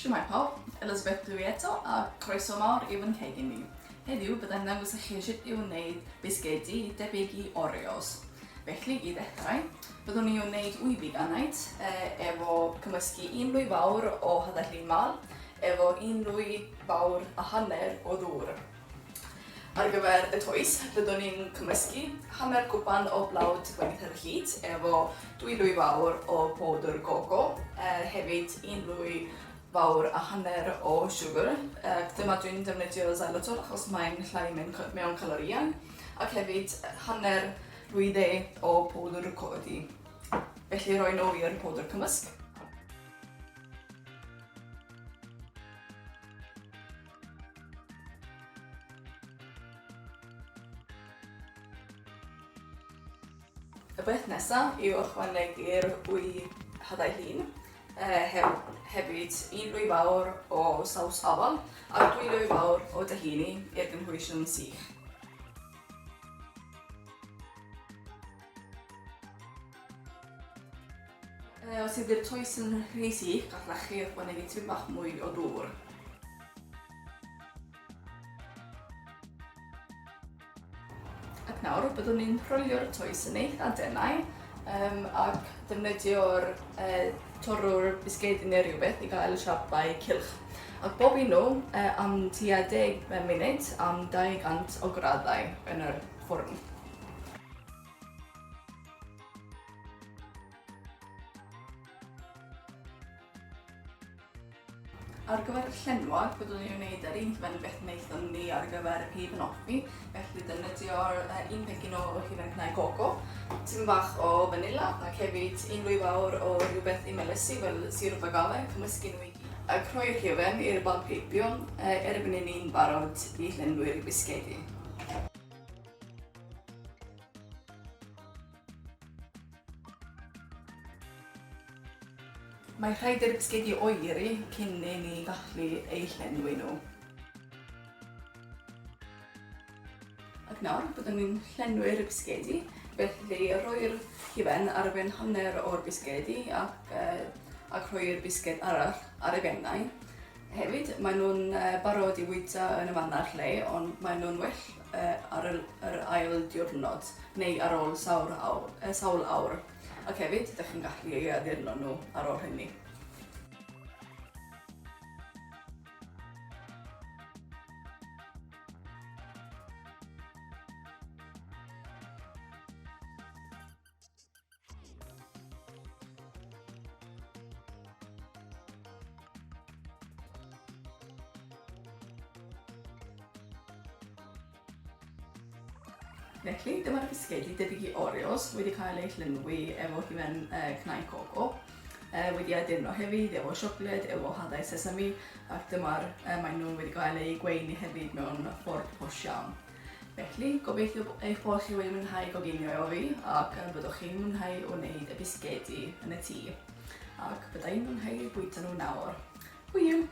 Shwmae pawb, Elizabeth dwi eto a croeso mawr i fy nhegin ni. Heddiw byddai'n dangos i chi sut i'w wneud bisgedi debyg i Oreos. Felly i ddechrau, byddwn ni'n wneud wybiganait efo cymysgu 1 lwy fawr o hadau mal efo 1 lwy fawr a hanner o ddŵr. Ar gyfer y toes, byddwn ni'n cymysgu hanner cwpan o blawd gwenith ar y hyd efo 2 lwy fawr o powdr coco, hefyd 1 lwy fawr a hanner o siwgr. Dyma dwi'n defnyddio xylitol achos mae'n llai mewn calorïau, ac hefyd hanner lwy dde o powdr codi. Felly roi nhw i'r powdr cymysg. Y beth nesaf yw ychwanegu'r wy hadau llun, hefyd 1 lwy fawr o saws afal a 2 lwy fawr o dahini i'r gynhwysion sych. Os ydy'r toes yn rhy sych, gallech chi ychwanegu tipyn bach mwy o dŵr. Ac nawr, byddwn ni'n rholio'r toes yn eitha denau ac defnyddio'r torrwr bisgedi neu rhywbeth i gael siapau cylch. Ac bob un nhw am tua 10 munud am 200 o gradau yn yr ffwrn. Ar gyfer llenwad, byddwn ni'n gwneud yr un beth wnaethon ni ar gyfer y hif yn offi, felly defnyddio'r 1 pecyn o hufen cnau coco, tipyn bach o vanilla ac hefyd 1 lwy fawr o rhywbeth i melysu fel sirup agave, cymysgu nhw i gyd. Ac rhoi'r hufen i'r bag peipio erbyn i ni'n barod i llenwi'r bisgedi. Mae rhaid i'r bisgedi oeri cyn i ni gallu ei llenwi nhw. Ac nawr, byddwn ni'n llenwi'r bisgedi, felly rhoi'r hufen ar ben hanner o'r bisgedi ac rhoi'r bisged arall ar y bennau. Hefyd, maen nhw'n barod i wyta yn y fanna'r lle, ond maen nhw'n well ar yr ail diwrnod neu ar ôl sawl awr. Ac hefyd, ydych chi'n gallu ei addurno nhw ar ôl hynny. Felly, dyma'r bisgedi debyg i Oreos wedi cael ei llenwi efo hufen cnau coco. Wedi addurno hefyd efo siocled, efo hadau sesame, ac maen nhw wedi cael ei gweini hefyd mewn ffordd posh iawn. Felly, gobeithio eich bod chi wedi mwynhau goginio efo fi, ac byddwch chi'n mwynhau o wneud y bisgedi yn y tŷ. Ac byddai'n mwynhau bwyta nhw nawr. Hwyl!